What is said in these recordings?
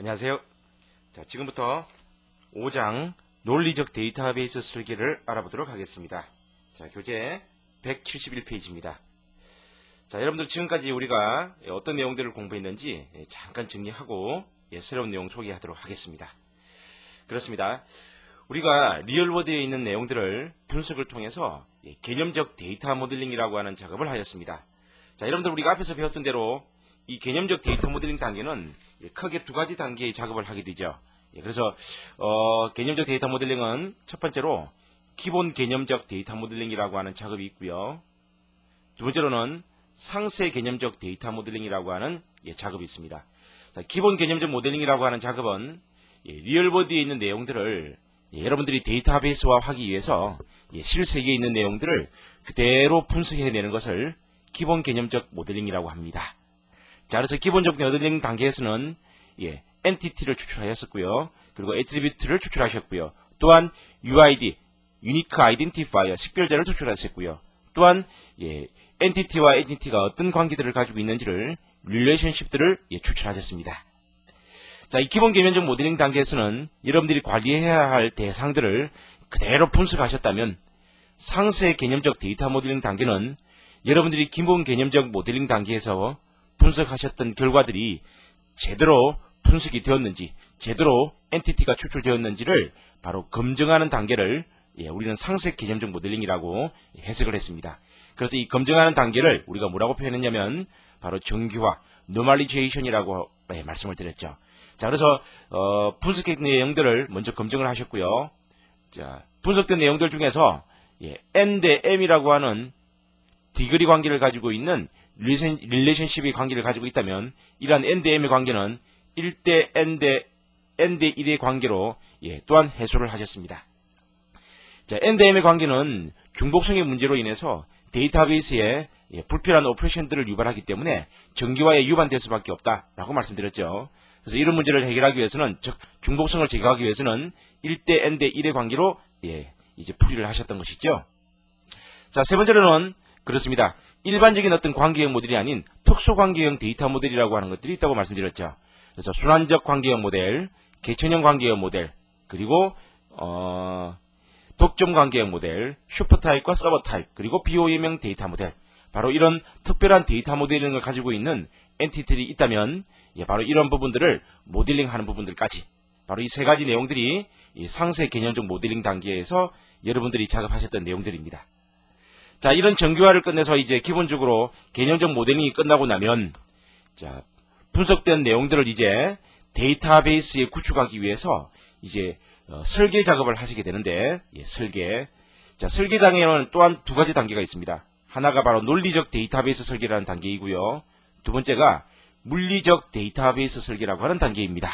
안녕하세요. 자, 지금부터 5장 논리적 데이터베이스 설계를 알아보도록 하겠습니다. 자, 교재 171페이지입니다. 자, 여러분들 지금까지 우리가 어떤 내용들을 공부했는지 잠깐 정리하고 새로운 내용 소개하도록 하겠습니다. 그렇습니다. 우리가 리얼워드에 있는 내용들을 분석을 통해서 개념적 데이터 모델링이라고 하는 작업을 하였습니다. 자, 여러분들 우리가 앞에서 배웠던 대로 이 개념적 데이터 모델링 단계는 크게 두 가지 단계의 작업을 하게 되죠. 그래서 개념적 데이터 모델링은 첫 번째로 기본 개념적 데이터 모델링이라고 하는 작업이 있고요. 두 번째로는 상세 개념적 데이터 모델링이라고 하는 작업이 있습니다. 자, 기본 개념적 모델링이라고 하는 작업은 리얼워드에 있는 내용들을 여러분들이 데이터베이스화하기 위해서 실세계에 있는 내용들을 그대로 분석해내는 것을 기본 개념적 모델링이라고 합니다. 자, 그래서 기본적 모델링 단계에서는 엔티티를 추출하였었고요. 그리고 애트리뷰트를 추출하셨고요. 또한 UID, 유니크 아이덴티파이어, 식별자를 추출하셨고요. 또한 엔티티와 엔티티가 어떤 관계들을 가지고 있는지를 릴레이션십들을 추출하셨습니다. 자, 이 기본 개념적 모델링 단계에서는 여러분들이 관리해야 할 대상들을 그대로 분석하셨다면 상세 개념적 데이터 모델링 단계는 여러분들이 기본 개념적 모델링 단계에서 분석하셨던 결과들이 제대로 분석이 되었는지, 제대로 엔티티가 추출되었는지를 바로 검증하는 단계를 우리는 상세 개념적 모델링이라고 해석을 했습니다. 그래서 이 검증하는 단계를 우리가 뭐라고 표현했냐면 바로 정규화, 노멀리제이션이라고 말씀을 드렸죠. 자, 그래서 분석된 내용들을 먼저 검증을 하셨고요. 자, 분석된 내용들 중에서 N 대 M이라고 하는 디그리 관계를 가지고 있는 릴레이션십의 관계를 가지고 있다면 이러한 N 대 M의 관계는 1대 N 대 1의 관계로 또한 해소를 하셨습니다. 자, N 대 M의 관계는 중복성의 문제로 인해서 데이터베이스에 불필요한 오퍼레이션들을 유발하기 때문에 정기화에 유반될 수밖에 없다라고 말씀드렸죠. 그래서 이런 문제를 해결하기 위해서는, 즉 중복성을 제거하기 위해서는 1대 N 대 1의 관계로 이제 풀이를 하셨던 것이죠. 자, 세 번째로는 그렇습니다. 일반적인 어떤 관계형 모델이 아닌 특수관계형 데이터 모델이라고 하는 것들이 있다고 말씀드렸죠. 그래서 순환적 관계형 모델, 계층형 관계형 모델, 그리고 독점 관계형 모델, 슈퍼타입과 서버타입, 그리고 BOM형 데이터 모델. 바로 이런 특별한 데이터 모델링을 가지고 있는 엔티티들이 있다면 바로 이런 부분들을 모델링하는 부분들까지, 바로 이 세 가지 내용들이 이 상세 개념적 모델링 단계에서 여러분들이 작업하셨던 내용들입니다. 자, 이런 정규화를 끝내서 이제 기본적으로 개념적 모델링이 끝나고 나면, 자, 분석된 내용들을 이제 데이터베이스에 구축하기 위해서 이제 설계 작업을 하시게 되는데, 설계. 자, 설계 단계에는 또한 두 가지 단계가 있습니다. 하나가 바로 논리적 데이터베이스 설계라는 단계이고요. 두 번째가 물리적 데이터베이스 설계라고 하는 단계입니다.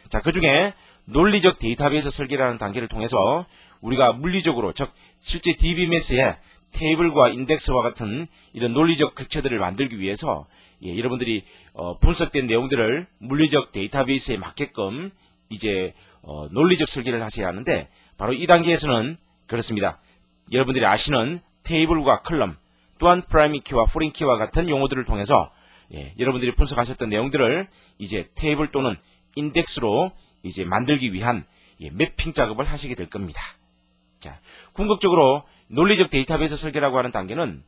자, 그 중에 논리적 데이터베이스 설계라는 단계를 통해서 우리가 물리적으로, 즉 실제 DBMS에 테이블과 인덱스와 같은 이런 논리적 객체들을 만들기 위해서 여러분들이 분석된 내용들을 물리적 데이터베이스에 맞게끔 이제 논리적 설계를 하셔야 하는데, 바로 이 단계에서는 그렇습니다. 여러분들이 아시는 테이블과 컬럼, 또한 프라이머리 키와 포린 키와 같은 용어들을 통해서 여러분들이 분석하셨던 내용들을 이제 테이블 또는 인덱스로 이제 만들기 위한 매핑 작업을 하시게 될 겁니다. 자, 궁극적으로 논리적 데이터베이스 설계라고 하는 단계는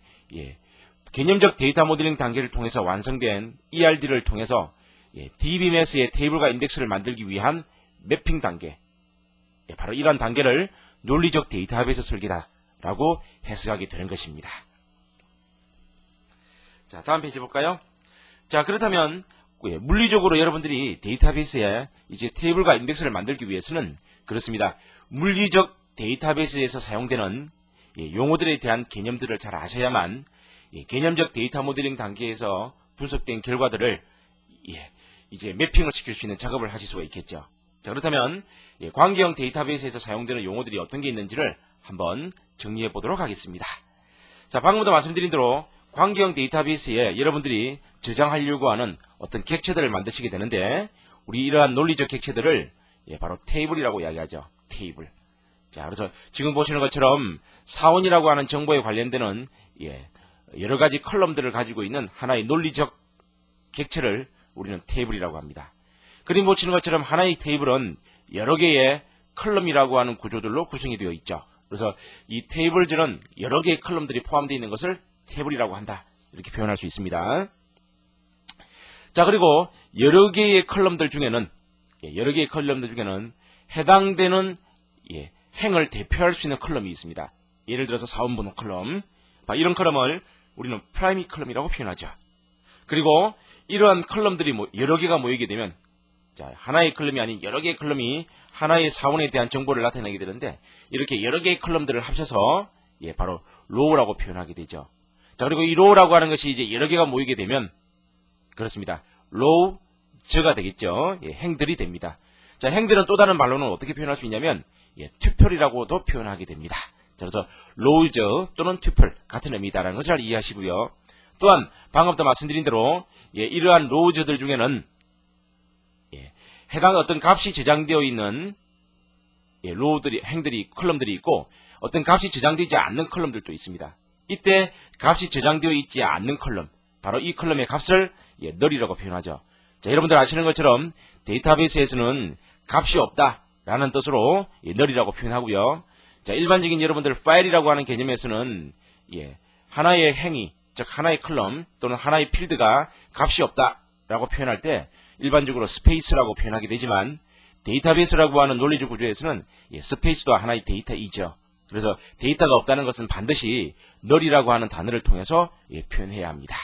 개념적 데이터 모델링 단계를 통해서 완성된 ERD를 통해서 DBMS의 테이블과 인덱스를 만들기 위한 매핑 단계, 바로 이러한 단계를 논리적 데이터베이스 설계다라고 해석하게 되는 것입니다. 자, 다음 페이지 볼까요? 자, 그렇다면 물리적으로 여러분들이 데이터베이스에 이제 테이블과 인덱스를 만들기 위해서는 그렇습니다. 물리적 데이터베이스에서 사용되는 용어들에 대한 개념들을 잘 아셔야만 개념적 데이터 모델링 단계에서 분석된 결과들을 이제 매핑을 시킬 수 있는 작업을 하실 수가 있겠죠. 자, 그렇다면 관계형 데이터베이스에서 사용되는 용어들이 어떤 게 있는지를 한번 정리해 보도록 하겠습니다. 자, 방금도 말씀드린 대로 관계형 데이터베이스에 여러분들이 저장하려고 하는 어떤 객체들을 만드시게 되는데, 우리 이러한 논리적 객체들을 바로 테이블이라고 이야기하죠. 테이블. 자, 그래서 지금 보시는 것처럼 사원이라고 하는 정보에 관련되는 여러 가지 컬럼들을 가지고 있는 하나의 논리적 객체를 우리는 테이블이라고 합니다. 그림 보시는 것처럼 하나의 테이블은 여러 개의 컬럼이라고 하는 구조들로 구성이 되어 있죠. 그래서 이 테이블들은 여러 개의 컬럼들이 포함되어 있는 것을 테이블이라고 한다. 이렇게 표현할 수 있습니다. 자, 그리고 여러 개의 컬럼들 중에는 해당되는 행을 대표할 수 있는 컬럼이 있습니다. 예를 들어서 사원번호 컬럼. 이런 컬럼을 우리는 프라이머리 컬럼이라고 표현하죠. 그리고 이러한 컬럼들이 여러 개가 모이게 되면 하나의 컬럼이 아닌 여러 개의 컬럼이 하나의 사원에 대한 정보를 나타내게 되는데 이렇게 여러 개의 컬럼들을 합쳐서 바로 로우라고 표현하게 되죠. 자, 그리고 이 로우라고 하는 것이 이제 여러 개가 모이게 되면 그렇습니다. 로우즈가 되겠죠. 행들이 됩니다. 자, 행들은 또 다른 말로는 어떻게 표현할 수 있냐면 튜플이라고도 표현하게 됩니다. 자, 그래서 로우즈 또는 튜플 같은 의미다라는 것을 잘 이해하시고요. 또한 방금부터 말씀드린 대로 이러한 로우즈들 중에는 해당 어떤 값이 저장되어 있는 행들이 컬럼들이 있고 어떤 값이 저장되지 않는 컬럼들도 있습니다. 이때 값이 저장되어 있지 않는 컬럼, 바로 이 컬럼의 값을 널이라고 표현하죠. 자, 여러분들 아시는 것처럼 데이터베이스에서는 값이 없다라는 뜻으로 널이라고 표현하고요. 자, 일반적인 여러분들 파일이라고 하는 개념에서는 하나의 행위, 즉 하나의 컬럼 또는 하나의 필드가 값이 없다라고 표현할 때 일반적으로 스페이스라고 표현하게 되지만 데이터베이스라고 하는 논리적 구조에서는 스페이스도 하나의 데이터이죠. 그래서 데이터가 없다는 것은 반드시 널이라고 하는 단어를 통해서 표현해야 합니다.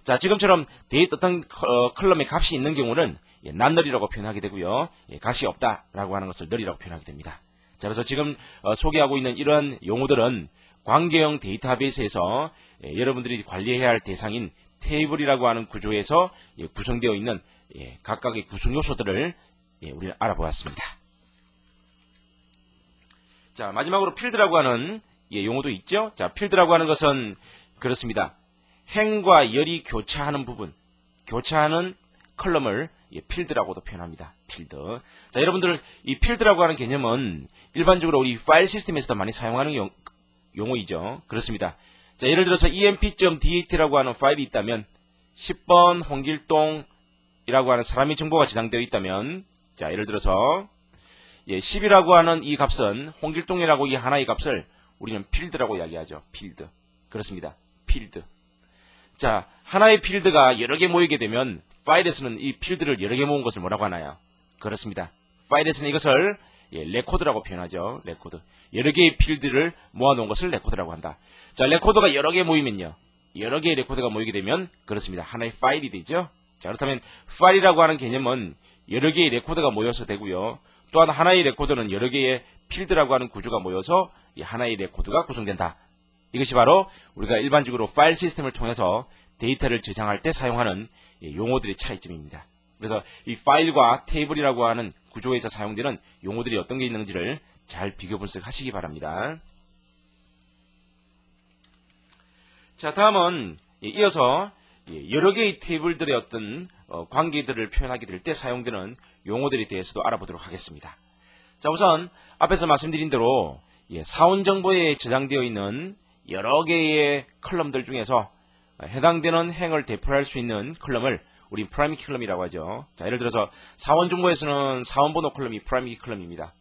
자, 지금처럼 어떤 컬럼의 값이 있는 경우는 난널이라고 표현하게 되고요. 값이 없다라고 하는 것을 널이라고 표현하게 됩니다. 자, 그래서 지금 소개하고 있는 이러한 용어들은 관계형 데이터베이스에서 여러분들이 관리해야 할 대상인 테이블이라고 하는 구조에서 구성되어 있는 각각의 구성 요소들을 우리는 알아보았습니다. 자, 마지막으로 필드라고 하는 용어도 있죠. 자, 필드라고 하는 것은 그렇습니다. 행과 열이 교차하는 부분, 교차하는 컬럼을 필드라고도 표현합니다. 필드. 자, 여러분들 이 필드라고 하는 개념은 일반적으로 우리 파일 시스템에서도 많이 사용하는 용어이죠. 그렇습니다. 자, 예를 들어서 emp.dat라고 하는 파일이 있다면 10번 홍길동이라고 하는 사람의 정보가 저장되어 있다면 자, 예를 들어서 10이라고 하는 이 값은 홍길동이라고 이 하나의 값을 우리는 필드라고 이야기하죠. 필드. 그렇습니다. 필드. 자, 하나의 필드가 여러 개 모이게 되면 파일에서는 이 필드를 여러 개 모은 것을 뭐라고 하나요? 그렇습니다. 파일에서는 이것을 레코드라고 표현하죠. 레코드. 여러 개의 필드를 모아놓은 것을 레코드라고 한다. 자, 레코드가 여러 개 모이면요. 여러 개의 레코드가 모이게 되면 그렇습니다. 하나의 파일이 되죠. 자, 그렇다면 파일이라고 하는 개념은 여러 개의 레코드가 모여서 되고요. 또한 하나의 레코드는 여러 개의 필드라고 하는 구조가 모여서 이 하나의 레코드가 구성된다. 이것이 바로 우리가 일반적으로 파일 시스템을 통해서 데이터를 저장할 때 사용하는 용어들의 차이점입니다. 그래서 이 파일과 테이블이라고 하는 구조에서 사용되는 용어들이 어떤 게 있는지를 잘 비교 분석하시기 바랍니다. 자, 다음은 이어서 여러 개의 테이블들의 어떤 관계들을 표현하게 될 때 사용되는 용어들에 대해서도 알아보도록 하겠습니다. 자, 우선 앞에서 말씀드린 대로 사원 정보에 저장되어 있는 여러 개의 컬럼들 중에서 해당되는 행을 대표할 수 있는 컬럼을 우리 프라이머리 컬럼이라고 하죠. 자, 예를 들어서 사원 정보에서는 사원번호 컬럼이 프라이머리 컬럼입니다.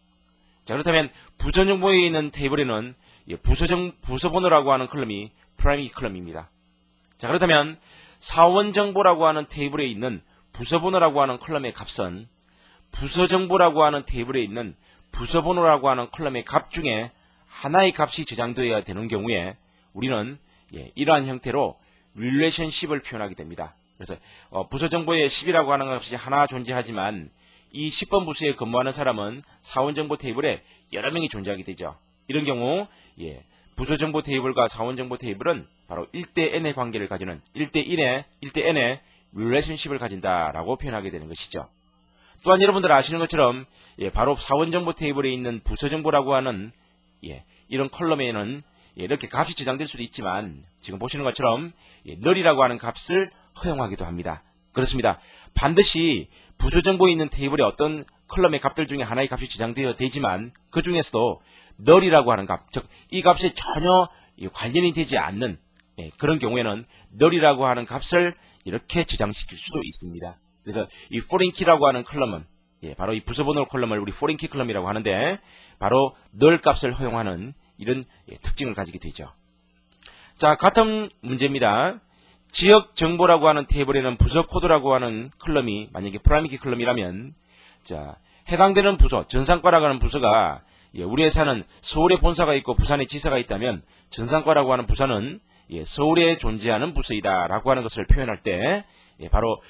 자, 그렇다면 부서 정보에 있는 테이블에는 부서번호라고 하는 컬럼이 프라이머리 컬럼입니다. 자, 그렇다면 사원 정보라고 하는 테이블에 있는 부서번호라고 하는 컬럼의 값은 부서 정보라고 하는 테이블에 있는 부서번호라고 하는 컬럼의 값 중에 하나의 값이 저장되어야 되는 경우에 우리는 이러한 형태로 릴레이션십을 표현하게 됩니다. 그래서 부서 정보에 10이라고 하는 값이 하나 존재하지만 이 10번 부서에 근무하는 사람은 사원 정보 테이블에 여러 명이 존재하게 되죠. 이런 경우 부서 정보 테이블과 사원 정보 테이블은 바로 1대 n의 관계를 가지는 1대 n의 릴레이션십을 가진다라고 표현하게 되는 것이죠. 또한 여러분들 아시는 것처럼 바로 사원 정보 테이블에 있는 부서 정보라고 하는 이런 컬럼에는 이렇게 값이 저장될 수도 있지만 지금 보시는 것처럼 널이라고 하는 값을 허용하기도 합니다. 그렇습니다. 반드시 부서 정보에 있는 테이블의 어떤 컬럼의 값들 중에 하나의 값이 저장되어 되지만 그 중에서도 널이라고 하는 값, 즉 이 값에 전혀 관련이 되지 않는 그런 경우에는 널이라고 하는 값을 이렇게 저장시킬 수도 있습니다. 그래서 이 foreign key라고 하는 컬럼은 바로 이 부서 번호 컬럼을 우리 foreign key 컬럼이라고 하는데 바로 널 값을 허용하는 이런 특징을 가지게 되죠. 자, 같은 문제입니다. 지역 정보라고 하는 테이블에는 부서 코드라고 하는 컬럼이 만약에 프라이머리 키 컬럼이라면 자, 해당되는 부서, 전산과라고 하는 부서가 우리 회사는 서울에 본사가 있고 부산에 지사가 있다면 전산과라고 하는 부서는 서울에 존재하는 부서이다 라고 하는 것을 표현할 때 바로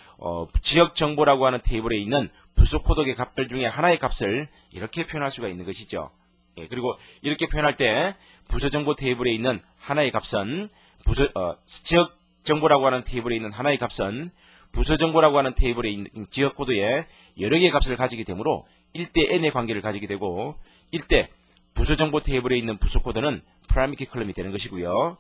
지역 정보라고 하는 테이블에 있는 부서 코드의 값들 중에 하나의 값을 이렇게 표현할 수가 있는 것이죠. 그리고 이렇게 표현할 때 부서 정보 테이블에 있는 하나의 값은 지역 정보라고 하는 테이블에 있는 하나의 값은 부서 정보라고 하는 테이블에 있는 지역 코드에 여러 개의 값을 가지게 되므로 1대 n의 관계를 가지게 되고 1대 부서 정보 테이블에 있는 부서 코드는 프라이머리 키 컬럼이 되는 것이고요.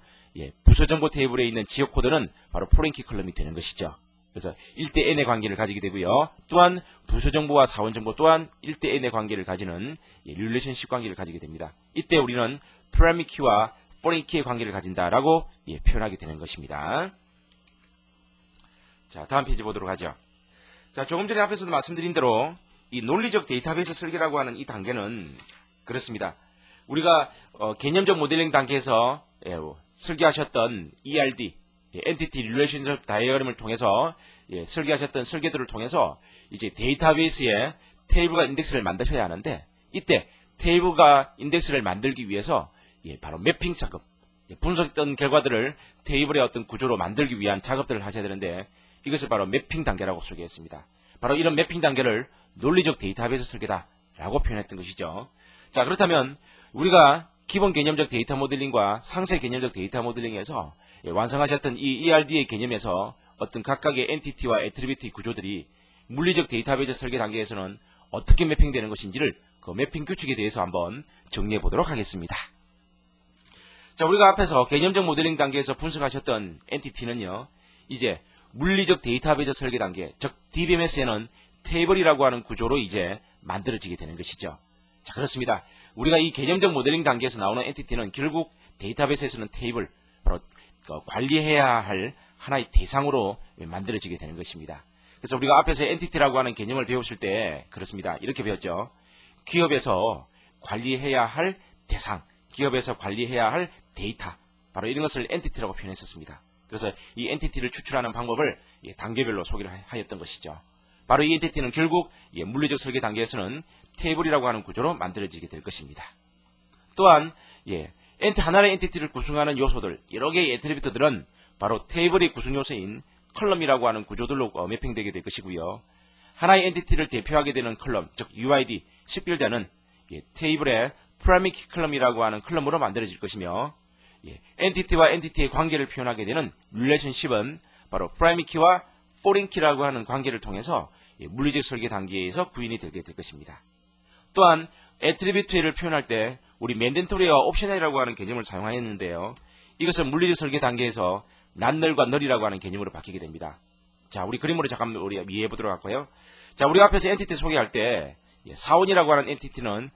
부서 정보 테이블에 있는 지역 코드는 바로 포레인 키 컬럼이 되는 것이죠. 그래서 1대 n의 관계를 가지게 되고요. 또한 부서 정보와 사원 정보 또한 1대 n의 관계를 가지는 릴레이션십 관계를 가지게 됩니다. 이때 우리는 프라이머리 키와 포레인 키의 관계를 가진다라고 표현하게 되는 것입니다. 자, 다음 페이지 보도록 하죠. 자, 조금 전에 앞에서도 말씀드린 대로 이 논리적 데이터베이스 설계라고 하는 이 단계는 그렇습니다. 우리가 개념적 모델링 단계에서 설계하셨던 ERD, Entity Relationship Diagram을 통해서 설계하셨던 설계들을 통해서 이제 데이터베이스에 테이블과 인덱스를 만드셔야 하는데 이때 테이블과 인덱스를 만들기 위해서 바로 매핑 작업, 분석했던 결과들을 테이블의 어떤 구조로 만들기 위한 작업들을 하셔야 되는데 이것을 바로 매핑 단계라고 소개했습니다. 바로 이런 매핑 단계를 논리적 데이터베이스 설계다라고 표현했던 것이죠. 자, 그렇다면 우리가 기본 개념적 데이터 모델링과 상세 개념적 데이터 모델링에서 완성하셨던 이 ERD의 개념에서 어떤 각각의 엔티티와 애트리뷰트 구조들이 물리적 데이터베이스 설계 단계에서는 어떻게 매핑되는 것인지를 그 매핑 규칙에 대해서 한번 정리해 보도록 하겠습니다. 자, 우리가 앞에서 개념적 모델링 단계에서 분석하셨던 엔티티는요, 이제 물리적 데이터베이스 설계 단계, 즉 DBMS에는 테이블이라고 하는 구조로 이제 만들어지게 되는 것이죠. 자, 그렇습니다. 우리가 이 개념적 모델링 단계에서 나오는 엔티티는 결국 데이터베이스에서는 테이블, 바로 관리해야 할 하나의 대상으로 만들어지게 되는 것입니다. 그래서 우리가 앞에서 엔티티라고 하는 개념을 배웠을 때 그렇습니다. 이렇게 배웠죠. 기업에서 관리해야 할 대상, 기업에서 관리해야 할 데이터, 바로 이런 것을 엔티티라고 표현했었습니다. 그래서 이 엔티티를 추출하는 방법을 단계별로 소개를 하였던 것이죠. 바로 이 엔티티는 결국 물리적 설계 단계에서는 테이블이라고 하는 구조로 만들어지게 될 것입니다. 또한 하나의 엔티티를 구성하는 요소들, 여러 개의 애트리뷰트들은 바로 테이블의 구성 요소인 컬럼이라고 하는 구조들로 매핑되게 될 것이고요. 하나의 엔티티를 대표하게 되는 컬럼, 즉 UID, 식별자는 테이블의 프라이머리 키 컬럼이라고 하는 컬럼으로 만들어질 것이며 엔티티와 엔티티의 관계를 표현하게 되는 릴레이션십은 바로 프라이머리 키와 포레인 키라고 하는 관계를 통해서 물리적 설계 단계에서 구현이 되게 될 것입니다. 또한 애트리뷰트를 표현할 때 우리 맨덴토리와 옵셔널이라고 하는 개념을 사용하였는데요. 이것은 물리적 설계 단계에서 난널과 널이라고 하는 개념으로 바뀌게 됩니다. 자, 우리 그림으로 잠깐 우리 이해해 보도록 할까요? 자, 우리가 앞에서 엔티티 소개할 때 사원이라고 하는 엔티티는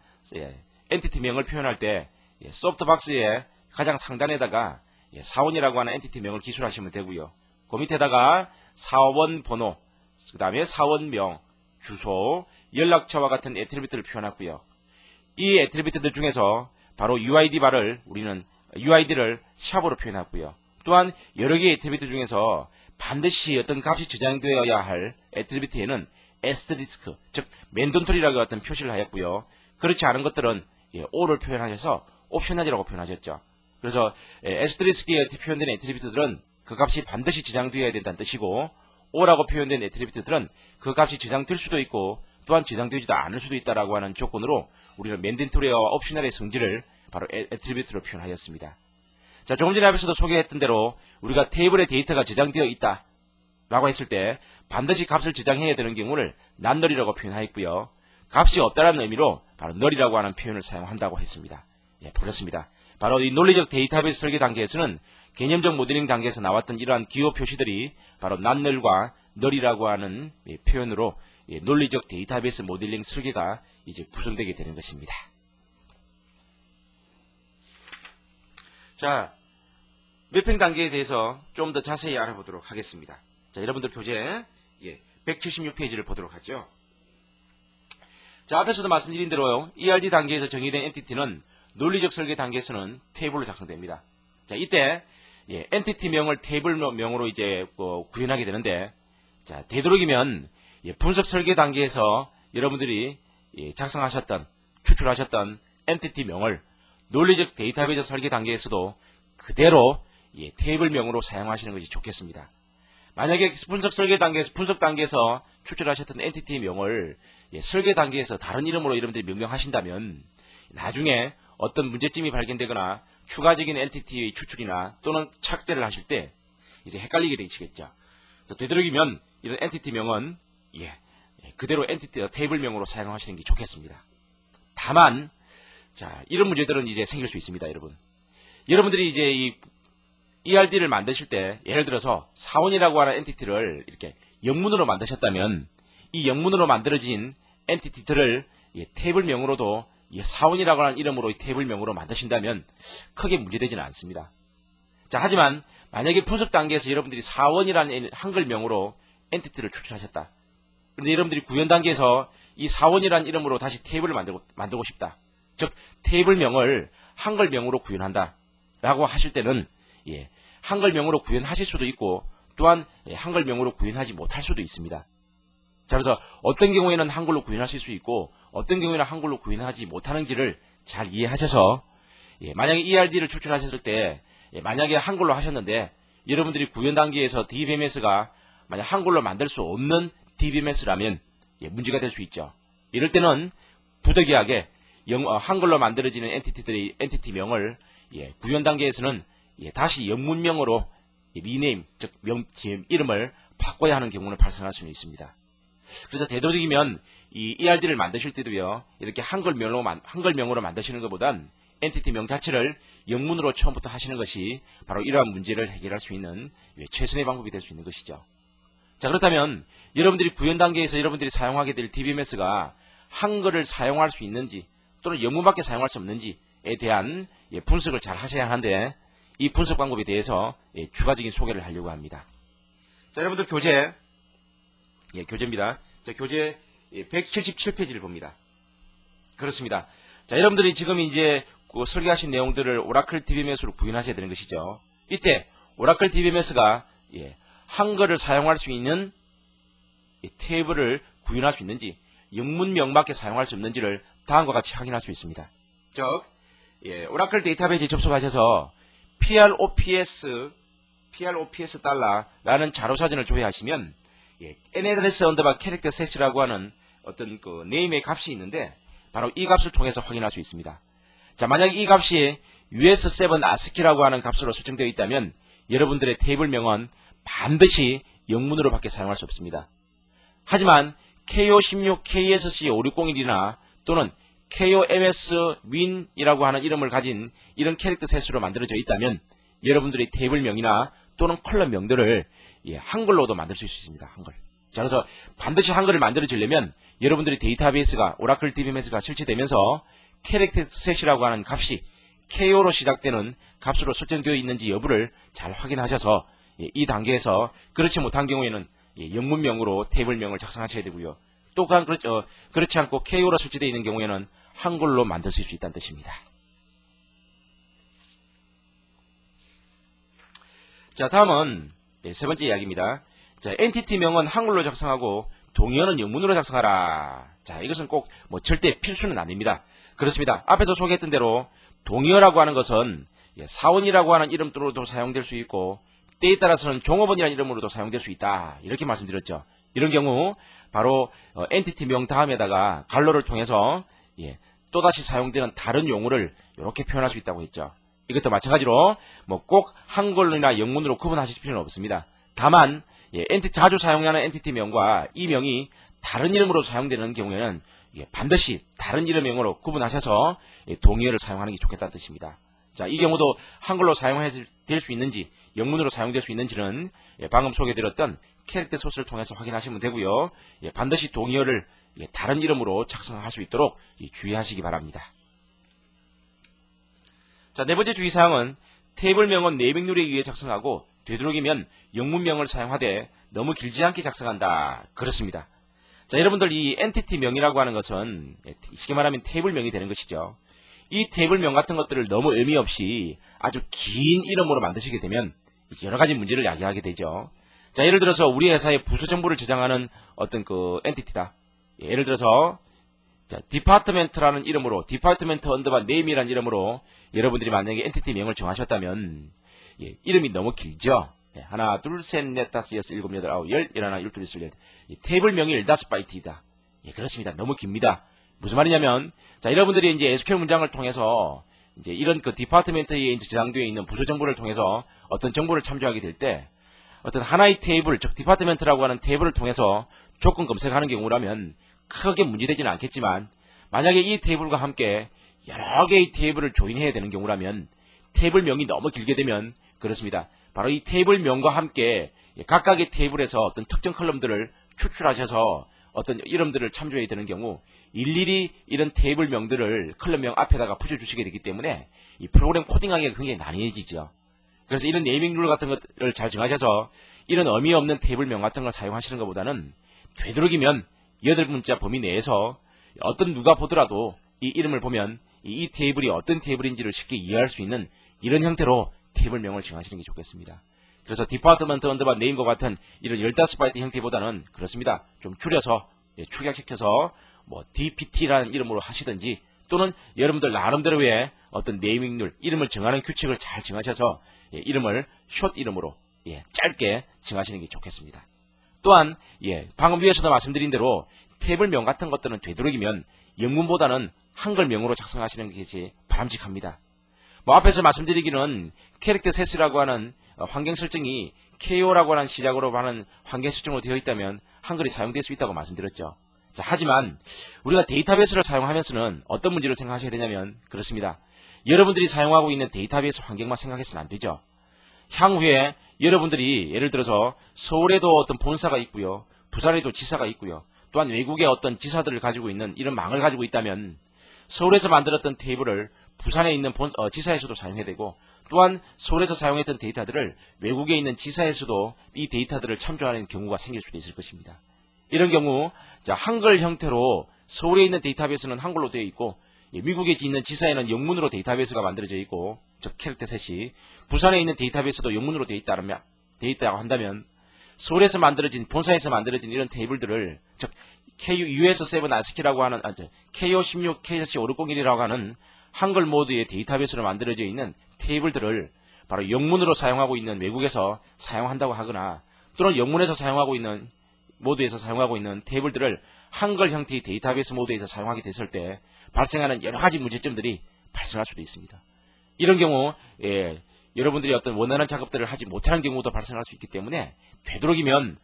엔티티명을 표현할 때 소프트박스의 가장 상단에다가 사원이라고 하는 엔티티명을 기술하시면 되고요. 그 밑에다가 사원 번호, 그 다음에 사원명, 주소, 연락처와 같은 애트리뷰트를 표현했고요. 이 애트리뷰트들 중에서 바로 우리는 UID를 샵으로 표현했고요. 또한 여러 개의 애트리뷰트 중에서 반드시 어떤 값이 저장되어야 할 애트리뷰트에는 에스테리스크, 즉 맨돈토리라고 같은 표시를 하였고요. 그렇지 않은 것들은 O를 표현하셔서 옵셔널이라고 표현하셨죠. 그래서 에스테리스크에 표현된 애트리뷰트들은 그 값이 반드시 저장되어야 된다는 뜻이고 O라고 표현된 애트리뷰트들은 그 값이 저장될 수도 있고 또한 저장되지도 않을 수도 있다라고 하는 조건으로 우리는 맨덴토리와 옵셔널의 성질을 바로 애트리뷰트로 표현하였습니다. 자, 조금 전에 앞에서도 소개했던 대로 우리가 테이블에 데이터가 저장되어 있다 라고 했을 때 반드시 값을 저장해야 되는 경우를 난널이라고 표현하였고요. 값이 없다라는 의미로 바로 널이라고 하는 표현을 사용한다고 했습니다. 그렇습니다. 바로 이 논리적 데이터베이스 설계 단계에서는 개념적 모델링 단계에서 나왔던 이러한 기호 표시들이 바로 난널과 널이라고 하는 표현으로 논리적 데이터베이스 모델링 설계가 이제 구성되게 되는 것입니다. 자, 매핑 단계에 대해서 좀 더 자세히 알아보도록 하겠습니다. 자, 여러분들 교재 176페이지를 보도록 하죠. 자, 앞에서도 말씀드린 대로 ERD 단계에서 정의된 엔티티는 논리적 설계 단계에서는 테이블로 작성됩니다. 자, 이때 엔티티명을 테이블명으로 이제 구현하게 되는데, 자, 되도록이면 분석 설계 단계에서 여러분들이 작성하셨던, 추출하셨던 엔티티명을 논리적 데이터베이스 설계 단계에서도 그대로 테이블명으로 사용하시는 것이 좋겠습니다. 만약에 분석 설계 단계에서, 분석 단계에서 추출하셨던 엔티티명을 설계 단계에서 다른 이름으로 여러분들이 명명하신다면 나중에 어떤 문제점이 발견되거나 추가적인 엔티티의 추출이나 또는 착제를 하실 때 이제 헷갈리게 되시겠죠. 그래서 되도록이면 이런 엔티티명은 그대로 테이블명으로 사용하시는 게 좋겠습니다. 다만 자, 이런 문제들은 이제 생길 수 있습니다, 여러분. 여러분들이 이제 이 ERD를 만드실 때 예를 들어서 사원이라고 하는 엔티티를 이렇게 영문으로 만드셨다면 이 영문으로 만들어진 엔티티들을 테이블명으로도 사원이라고 하는 이름으로 테이블명으로 만드신다면 크게 문제되지는 않습니다. 자, 하지만 만약에 분석 단계에서 여러분들이 사원이라는 한글명으로 엔티티를 추출하셨다. 그런데 여러분들이 구현 단계에서 이 사원이라는 이름으로 다시 테이블을 만들고 싶다. 즉 테이블명을 한글명으로 구현한다 라고 하실 때는 한글명으로 구현하실 수도 있고 또한 한글명으로 구현하지 못할 수도 있습니다. 자, 그래서 어떤 경우에는 한글로 구현하실 수 있고 어떤 경우에는 한글로 구현하지 못하는지를 잘 이해하셔서 만약에 ERD를 추출하셨을 때 만약에 한글로 하셨는데 여러분들이 구현 단계에서 DBMS가 만약 한글로 만들 수 없는 DBMS라면 문제가 될 수 있죠. 이럴 때는 부득이하게 한글로 만들어지는 엔티티명을 구현 단계에서는 다시 영문명으로 리네임, 즉 이름을 바꿔야 하는 경우는 발생할 수는 있습니다. 그래서 되도록이면 이 ERD를 만드실 때도요, 이렇게 한글명으로 만드시는 것보단 엔티티명 자체를 영문으로 처음부터 하시는 것이 바로 이러한 문제를 해결할 수 있는 최선의 방법이 될 수 있는 것이죠. 자, 그렇다면 여러분들이 구현 단계에서 여러분들이 사용하게 될 DBMS가 한글을 사용할 수 있는지 또는 영문밖에 사용할 수 없는지에 대한 분석을 잘 하셔야 하는데 이 분석 방법에 대해서 추가적인 소개를 하려고 합니다. 자, 여러분들 교재입니다. 자, 교재 177페이지를 봅니다. 그렇습니다. 자, 여러분들이 지금 이제 설계하신 내용들을 오라클 DBMS로 구현하셔야 되는 것이죠. 이때 오라클 DBMS가 한글을 사용할 수 있는 테이블을 구현할 수 있는지 영문명밖에 사용할 수 없는지를 다음과 같이 확인할 수 있습니다. 즉, 오라클 데이터베이스에 접속하셔서 PROPS 달러라는 자료사전을 조회하시면 NADRESS 언더바 캐릭터 셋이라고 하는 어떤 그 네임의 값이 있는데 바로 이 값을 통해서 확인할 수 있습니다. 자, 만약 이 값이 US7 ASCII라고 하는 값으로 설정되어 있다면 여러분들의 테이블명은 반드시 영문으로밖에 사용할 수 없습니다. 하지만 KO16 KSC5601이나 또는 KOMS WIN이라고 하는 이름을 가진 이런 캐릭터 셋으로 만들어져 있다면 여러분들의 테이블명이나 또는 컬럼명들을 한글로도 만들 수 있습니다. 한글. 자, 그래서 반드시 한글을 만들어지려면 여러분들의 데이터베이스가 오라클 DBMS가 설치되면서 캐릭터 셋이라고 하는 값이 KO로 시작되는 값으로 설정되어 있는지 여부를 잘 확인하셔서 이 단계에서 그렇지 못한 경우에는 영문명으로 테이블명을 작성하셔야 되고요. 또한 그렇지 않고 KO로 설치되어 있는 경우에는 한글로 만드실 수 있다는 뜻입니다. 자, 다음은 세 번째 이야기입니다. 자, 엔티티명은 한글로 작성하고 동의어는 영문으로 작성하라. 자, 이것은 꼭 절대 필수는 아닙니다. 그렇습니다. 앞에서 소개했던 대로 동의어라고 하는 것은 사원이라고 하는 이름으로도 사용될 수 있고 때에 따라서는 종업원이라는 이름으로도 사용될 수 있다. 이렇게 말씀드렸죠. 이런 경우 바로 엔티티명 다음에다가 갈로를 통해서 또다시 사용되는 다른 용어를 이렇게 표현할 수 있다고 했죠. 이것도 마찬가지로 꼭 한글이나 영문으로 구분하실 필요는 없습니다. 다만 자주 사용하는 엔티티명과 이 명이 다른 이름으로 사용되는 경우에는 반드시 다른 이름명으로 구분하셔서 동의어를 사용하는 게 좋겠다는 뜻입니다. 자, 이 경우도 한글로 사용될 수 있는지 영문으로 사용될 수 있는지는 방금 소개드렸던 캐릭터 소스를 통해서 확인하시면 되고요. 반드시 동의어를 다른 이름으로 작성할 수 있도록 주의하시기 바랍니다. 자, 네 번째 주의사항은 테이블명은 네이밍 룰에 의해 작성하고 되도록이면 영문명을 사용하되 너무 길지 않게 작성한다. 그렇습니다. 자, 여러분들 이 엔티티 명이라고 하는 것은 쉽게 말하면 테이블명이 되는 것이죠. 이 테이블명 같은 것들을 너무 의미 없이 아주 긴 이름으로 만드시게 되면 여러 가지 문제를 야기하게 되죠. 자, 예를 들어서 우리 회사의 부서 정보를 저장하는 어떤 그 엔티티다. 예를 들어서 자, 디파트멘트라는 이름으로 디파트멘트 언더바 네임이라는 이름으로 여러분들이 만약에 엔티티명을 정하셨다면 이름이 너무 길죠. 하나, 둘, 셋, 넷, 다섯, 여섯, 일곱, 여덟, 아홉, 열, 열하나, 열둘, 열셋, 열넷. 테이블명이 15바이트이다. 그렇습니다. 너무 깁니다. 무슨 말이냐면, 자, 여러분들이 이제 SQL 문장을 통해서 이제 이런 그 디파트멘트에 이제 저장되어 있는 부서 정보를 통해서 어떤 정보를 참조하게 될 때, 어떤 하나의 테이블, 즉 디파트멘트라고 하는 테이블을 통해서 조건 검색하는 경우라면 크게 문제되지는 않겠지만, 만약에 이 테이블과 함께 여러 개의 테이블을 조인해야 되는 경우라면 테이블명이 너무 길게 되면 그렇습니다. 바로 이 테이블명과 함께 각각의 테이블에서 어떤 특정 컬럼들을 추출하셔서 어떤 이름들을 참조해야 되는 경우 일일이 이런 테이블명들을 컬럼명 앞에다가 붙여주시게 되기 때문에 이 프로그램 코딩하기가 굉장히 난해지죠. 그래서 이런 네이밍 룰 같은 것을 잘 정하셔서 이런 의미 없는 테이블명 같은 걸 사용하시는 것보다는 되도록이면 8문자 범위 내에서 어떤 누가 보더라도 이 이름을 보면 이 테이블이 어떤 테이블인지를 쉽게 이해할 수 있는 이런 형태로 테이블명을 정하시는 게 좋겠습니다. 그래서 디파트먼트 언더바 네임과 같은 이런 15바이트 형태보다는 그렇습니다. 좀 줄여서 축약시켜서 뭐 DPT라는 이름으로 하시든지 또는 여러분들 나름대로의 어떤 네이밍 룰, 이름을 정하는 규칙을 잘 정하셔서 이름을 숏 이름으로 짧게 정하시는 게 좋겠습니다. 또한 방금 위에서도 말씀드린 대로 테이블명 같은 것들은 되도록이면 영문보다는 한글명으로 작성하시는 것이 바람직합니다. 뭐 앞에서 말씀드리기는 캐릭터 셋이라고 하는 환경 설정이 KO라고 하는 시작으로 하는 환경 설정으로 되어 있다면 한글이 사용될 수 있다고 말씀드렸죠. 자, 하지만 우리가 데이터베이스를 사용하면서는 어떤 문제를 생각하셔야 되냐면 그렇습니다. 여러분들이 사용하고 있는 데이터베이스 환경만 생각해서는 안 되죠. 향후에 여러분들이 예를 들어서 서울에도 어떤 본사가 있고요. 부산에도 지사가 있고요. 또한 외국의 어떤 지사들을 가지고 있는 이런 망을 가지고 있다면 서울에서 만들었던 테이블을 부산에 있는 지사에서도 사용해야 되고 또한 서울에서 사용했던 데이터들을 외국에 있는 지사에서도 이 데이터들을 참조하는 경우가 생길 수도 있을 것입니다. 이런 경우 자, 한글 형태로 서울에 있는 데이터베이스는 한글로 되어 있고 미국에 있는 지사에는 영문으로 데이터베이스가 만들어져 있고 즉 캐릭터 셋이 부산에 있는 데이터베이스도 영문으로 되어 있다고 한다면 서울에서 만들어진 본사에서 만들어진 이런 테이블들을 즉 KU-US7 ASCII라고 하는 KO16, KC5601이라고 하는 한글 모드의 데이터베이스로 만들어져 있는 테이블들을 바로 영문으로 사용하고 있는 외국에서 사용한다고 하거나 또는 영문에서 사용하고 있는 모드에서 사용하고 있는 테이블들을 한글 형태의 데이터베이스 모드에서 사용하게 됐을 때 발생하는 여러 가지 문제점들이 발생할 수도 있습니다. 이런 경우 여러분들이 어떤 원하는 작업들을 하지 못하는 경우도 발생할 수 있기 때문에 되도록이면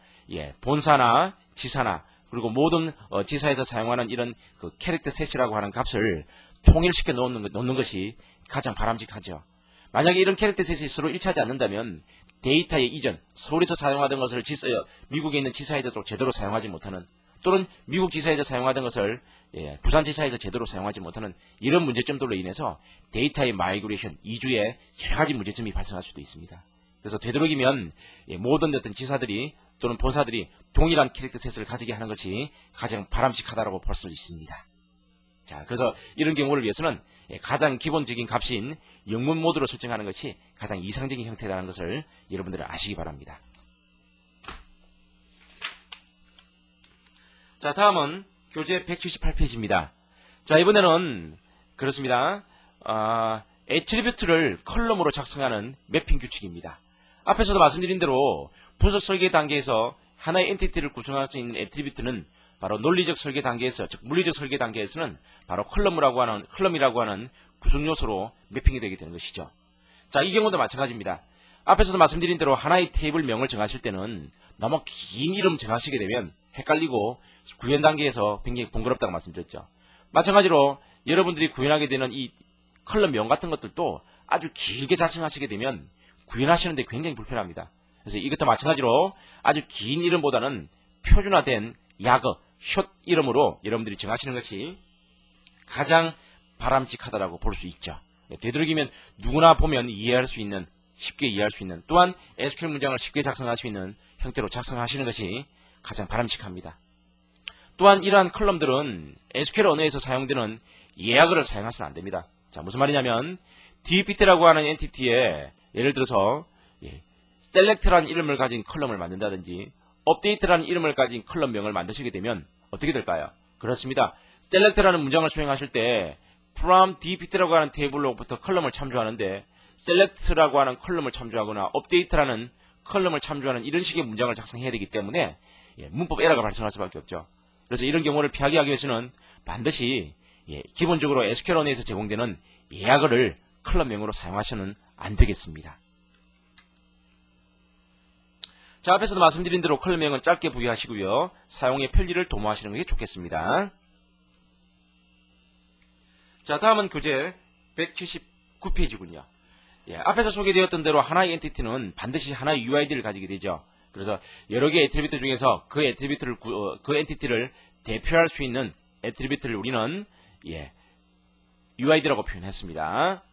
본사나 지사나 그리고 모든 지사에서 사용하는 이런 그 캐릭터 셋이라고 하는 값을 통일시켜 놓는 것이 가장 바람직하죠. 만약에 이런 캐릭터 셋이 서로 일치하지 않는다면 데이터의 이전, 서울에서 사용하던 것을 미국에 있는 지사에서도 제대로 사용하지 못하는 또는 미국 지사에서 사용하던 것을 부산 지사에서 제대로 사용하지 못하는 이런 문제점들로 인해서 데이터의 마이그레이션, 이주에 여러 가지 문제점이 발생할 수도 있습니다. 그래서 되도록이면 모든 어떤 지사들이 또는 본사들이 동일한 캐릭터 셋을 가지게 하는 것이 가장 바람직하다고 볼 수 있습니다. 자, 그래서 이런 경우를 위해서는 가장 기본적인 값인 영문 모드로 설정하는 것이 가장 이상적인 형태라는 것을 여러분들은 아시기 바랍니다. 자, 다음은 교재 178페이지입니다. 자, 이번에는 그렇습니다. 애트리뷰트를 컬럼으로 작성하는 매핑 규칙입니다. 앞에서도 말씀드린 대로 분석 설계 단계에서 하나의 엔티티를 구성할 수 있는 애트리뷰트는 바로 논리적 설계 단계에서, 즉 물리적 설계 단계에서는 바로 컬럼이라고 하는 구성 요소로 매핑이 되게 되는 것이죠. 자, 이 경우도 마찬가지입니다. 앞에서도 말씀드린 대로 하나의 테이블명을 정하실 때는 너무 긴 이름 정하시게 되면 헷갈리고 구현 단계에서 굉장히 번거롭다고 말씀드렸죠. 마찬가지로 여러분들이 구현하게 되는 이 컬럼명 같은 것들도 아주 길게 작성하시게 되면 구현하시는데 굉장히 불편합니다. 그래서 이것도 마찬가지로 아주 긴 이름보다는 표준화된 야거, 숏 이름으로 여러분들이 정하시는 것이 가장 바람직하다고 볼 수 있죠. 되도록이면 누구나 보면 이해할 수 있는 쉽게 이해할 수 있는, 또한 SQL 문장을 쉽게 작성할 수 있는 형태로 작성하시는 것이 가장 바람직합니다. 또한 이러한 컬럼들은 SQL 언어에서 사용되는 예약어를 사용하시면 안됩니다. 자, 무슨 말이냐면 dpt라고 하는 엔티티에 예를 들어서 select라는 이름을 가진 컬럼을 만든다든지 update라는 이름을 가진 컬럼명을 만드시게 되면 어떻게 될까요? 그렇습니다. select라는 문장을 수행하실 때 from dpt라고 하는 테이블로부터 컬럼을 참조하는데 select라고 하는 컬럼을 참조하거나 update라는 컬럼을 참조하는 이런 식의 문장을 작성해야 되기 때문에 문법 에러가 발생할 수밖에 없죠. 그래서 이런 경우를 피하기 위해서는 반드시 기본적으로 SQL 언어에서 제공되는 예약어를 컬럼명으로 사용하셔는 안 되겠습니다. 자, 앞에서도 말씀드린 대로 컬럼명은 짧게 부여하시고요. 사용의 편리를 도모하시는 것이 좋겠습니다. 자, 다음은 교재 179페이지군요. 앞에서 소개되었던 대로 하나의 엔티티는 반드시 하나의 UID를 가지게 되죠. 그래서 여러 개의 애트리뷰트 중에서 그 엔티티를 대표할 수 있는 애트리뷰트를 우리는 UID라고 표현했습니다.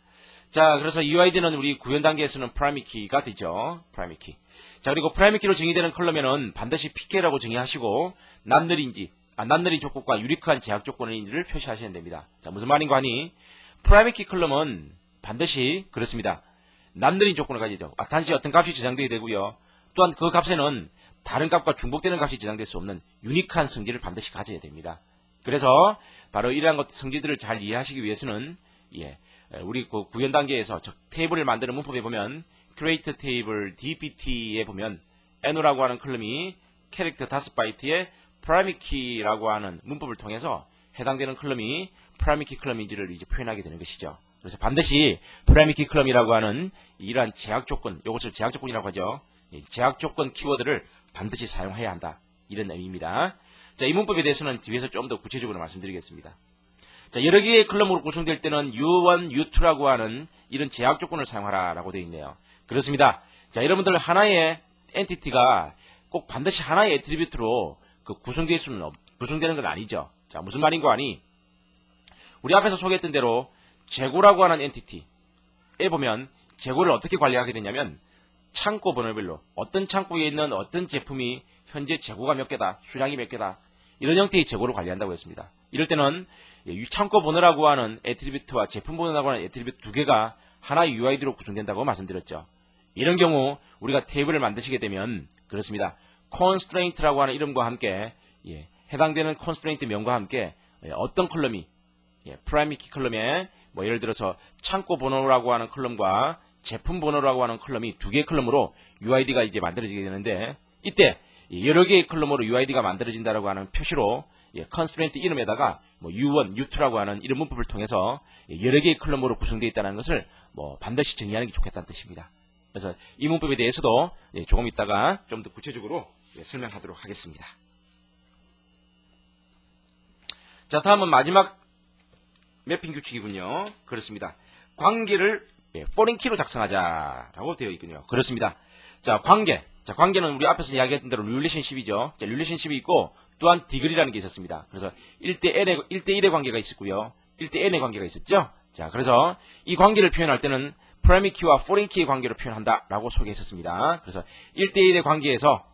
자, 그래서 UID는 우리 구현 단계에서는 프라이머리 키가 되죠. 프라이머리 키. 자, 그리고 프라이머리 키로 정의되는 컬럼에는 반드시 PK라고 정의하시고 낱느린 조건과 유니크한 제약 조건인지를 표시하셔야 됩니다. 자, 무슨 말인가 하니 프라이머리 키 컬럼은 반드시 그렇습니다. 낱느린 조건을 가지죠. 단지 어떤 값이 저장되게 되고요. 또한 그 값에는 다른 값과 중복되는 값이 저장될 수 없는 유니크한 성질을 반드시 가져야 됩니다. 그래서 바로 이러한 성질들을 잘 이해하시기 위해서는 우리 그 구현 단계에서 테이블을 만드는 문법에 보면 create table dpt에 보면 no라고 하는 컬럼이 캐릭터 5바이트의 primary key라고 하는 문법을 통해서 해당되는 컬럼이 primary key 컬럼인지를 이제 표현하게 되는 것이죠. 그래서 반드시 primary key 컬럼이라고 하는 이러한 제약 조건, 이것을 제약 조건이라고 하죠. 제약 조건 키워드를 반드시 사용해야 한다. 이런 의미입니다. 자, 이 문법에 대해서는 뒤에서 좀 더 구체적으로 말씀드리겠습니다. 자, 여러 개의 컬럼으로 구성될 때는 U1, U2라고 하는 이런 제약 조건을 사용하라라고 되어 있네요. 그렇습니다. 자, 여러분들 하나의 엔티티가 꼭 반드시 하나의 애트리뷰트로 구성되는 건 아니죠. 자, 무슨 말인가 하니 우리 앞에서 소개했던 대로 재고라고 하는 엔티티에 보면 재고를 어떻게 관리하게 되냐면 창고 번호별로 어떤 창고에 있는 어떤 제품이 현재 재고가 몇 개다, 수량이 몇 개다, 이런 형태의 재고를 관리한다고 했습니다. 이럴 때는 창고 번호라고 하는 애트리뷰트와 제품 번호라고 하는 애트리뷰트 두 개가 하나의 UID로 구성된다고 말씀드렸죠. 이런 경우 우리가 테이블을 만드시게 되면 그렇습니다. constraint라고 하는 이름과 함께 해당되는 constraint 명과 함께 어떤 컬럼이 primary key 컬럼에 예를 들어서 창고 번호라고 하는 컬럼과 제품 번호라고 하는 컬럼이 두 개의 컬럼으로 UID가 이제 만들어지게 되는데 이때 여러 개의 컬럼으로 UID가 만들어진다라고 하는 표시로 constraint 이름에다가 U1, U2라고 하는 이런 문법을 통해서 여러 개의 컬럼으로 구성되어 있다는 것을 반드시 정의하는 게 좋겠다는 뜻입니다. 그래서 이 문법에 대해서도 조금 있다가 좀 더 구체적으로 설명하도록 하겠습니다. 자, 다음은 마지막 매핑 규칙이군요. 그렇습니다. 관계를 foreign key로 작성하자라고 되어 있군요. 그렇습니다. 자, 관계는 우리 앞에서 이야기했던 대로 relationship이죠. 자, relationship이 있고 또한 degree라는 게 있었습니다. 그래서 1대1의 관계가 있었고요. 1대 n의 관계가 있었죠. 자, 그래서 이 관계를 표현할 때는 primary key와 foreign key의 관계로 표현한다라고 소개했었습니다. 그래서 1대1의 관계에서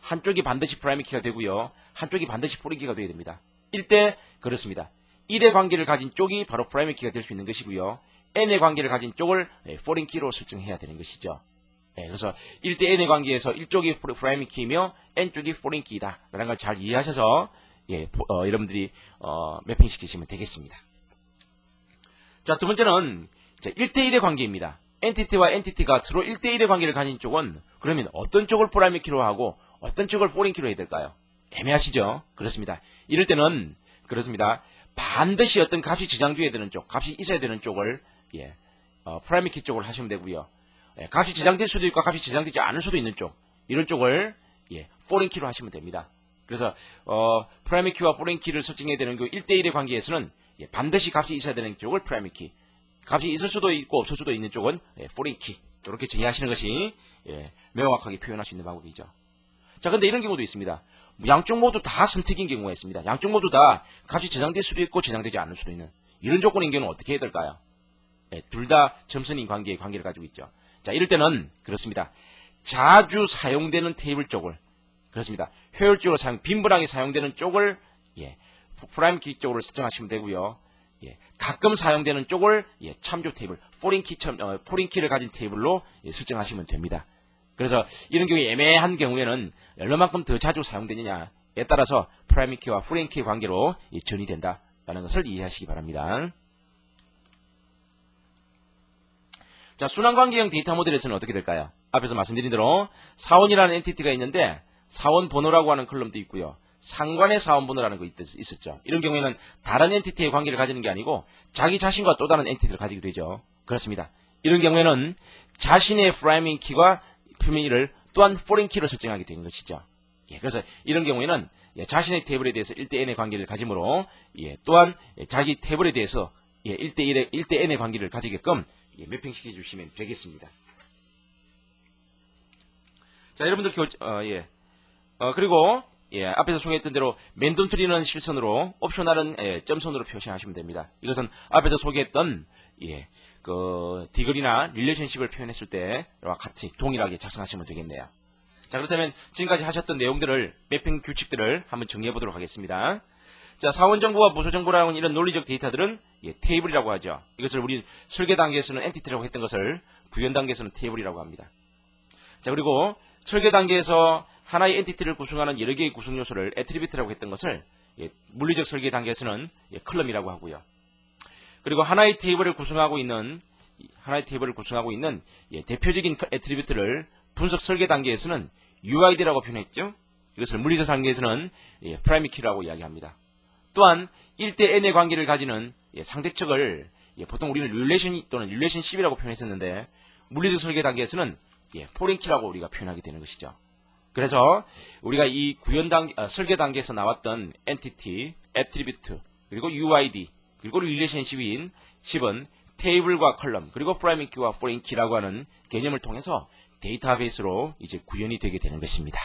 한쪽이 반드시 primary key가 되고요. 한쪽이 반드시 foreign key가 되어야 됩니다. 1대 그렇습니다. 1의 관계를 가진 쪽이 바로 primary key가 될 수 있는 것이고요. n의 관계를 가진 쪽을 foreign key로 설정해야 되는 것이죠. 그래서 1대 n의 관계에서 1쪽이 primary key이며 n쪽이 foreign key다 라는 걸 잘 이해하셔서 여러분들이 매핑시키시면 되겠습니다. 자, 두 번째는 1대1의 관계입니다. 엔티티와 엔티티가 서로 1대1의 관계를 가진 쪽은 그러면 어떤 쪽을 primary key로 하고 어떤 쪽을 foreign key로 해야 될까요? 애매하시죠? 그렇습니다. 이럴 때는 그렇습니다. 반드시 어떤 값이 저장돼야 되는 쪽, 값이 있어야 되는 쪽을 primary key 쪽으로 하시면 되고요. 값이 저장될 수도 있고 값이 저장되지 않을 수도 있는 쪽, 이런 쪽을 foreign key로 하시면 됩니다. 그래서 primary key와 foreign key를 설정해야 되는 그 1대1의 관계에서는 반드시 값이 있어야 되는 쪽을 primary key, 값이 있을 수도 있고 없을 수도 있는 쪽은 foreign key, 이렇게 정의하시는 것이 명확하게 표현할 수 있는 방법이죠. 자, 근데 이런 경우도 있습니다. 양쪽 모두 다 선택인 경우가 있습니다. 양쪽 모두 다 값이 저장될 수도 있고 저장되지 않을 수도 있는 이런 조건인 경우는 어떻게 해야 될까요? 둘 다 점선인 관계를 가지고 있죠. 자, 자, 이럴 때는 그렇습니다. 자주 사용되는 테이블 쪽을 그렇습니다. 효율적으로 빈번하게 사용되는 쪽을 프라임 키 쪽으로 설정하시면 되고요. 가끔 사용되는 쪽을 참조 테이블, 포린 키를 가진 테이블로 설정하시면 됩니다. 그래서 이런 경우에 애매한 경우에는 얼마만큼 더 자주 사용되느냐에 따라서 프라임 키와 포린 키 관계로 전이된다라는 것을 이해하시기 바랍니다. 자, 순환관계형 데이터 모델에서는 어떻게 될까요? 앞에서 말씀드린 대로 사원이라는 엔티티가 있는데 사원 번호라고 하는 컬럼도 있고요. 상관의 사원 번호라는 거 있었죠. 이런 경우에는 다른 엔티티의 관계를 가지는 게 아니고 자기 자신과 또 다른 엔티티를 가지게 되죠. 그렇습니다. 이런 경우에는 자신의 프라이밍 키와 표면을 또한 포린 키로 설정하게 되는 것이죠. 그래서 이런 경우에는 자신의 테이블에 대해서 1대 n의 관계를 가지므로 또한 자기 테이블에 대해서 1대 n의 관계를 가지게끔 매핑시켜 주시면 되겠습니다. 자, 여러분들 그리고 앞에서 소개했던 대로 랜덤 트리는 실선으로, 옵셔널은 점선으로 표시하시면 됩니다. 이것은 앞에서 소개했던 디글이나 릴레이션십을 표현했을 때와 같이 동일하게 작성하시면 되겠네요. 자, 그렇다면 지금까지 하셨던 내용들을 매핑 규칙들을 한번 정리해 보도록 하겠습니다. 자, 사원 정보와 부서 정보라는 이런 논리적 데이터들은 테이블이라고 하죠. 이것을 우리 설계 단계에서는 엔티티라고 했던 것을 구현 단계에서는 테이블이라고 합니다. 자, 그리고 설계 단계에서 하나의 엔티티를 구성하는 여러 개의 구성 요소를 애트리뷰트라고 했던 것을 물리적 설계 단계에서는 컬럼이라고 하고요. 그리고 하나의 테이블을 구성하고 있는 대표적인 애트리뷰트를 분석 설계 단계에서는 UID라고 표현했죠. 이것을 물리적 단계에서는 프라이머리 키라고 이야기합니다. 또한 1대 n의 관계를 가지는 상대측을 보통 우리는 릴레이션 또는 릴레이션십이라고 표현했었는데 물리적 설계 단계에서는 포린 키라고 우리가 표현하게 되는 것이죠. 그래서 우리가 이 설계 단계에서 나왔던 엔티티, 애트리뷰트, 그리고 UID, 그리고 릴레이션십은 테이블과 컬럼, 그리고 프라이머리 키와 포린 키라고 하는 개념을 통해서 데이터베이스로 이제 구현이 되게 되는 것입니다.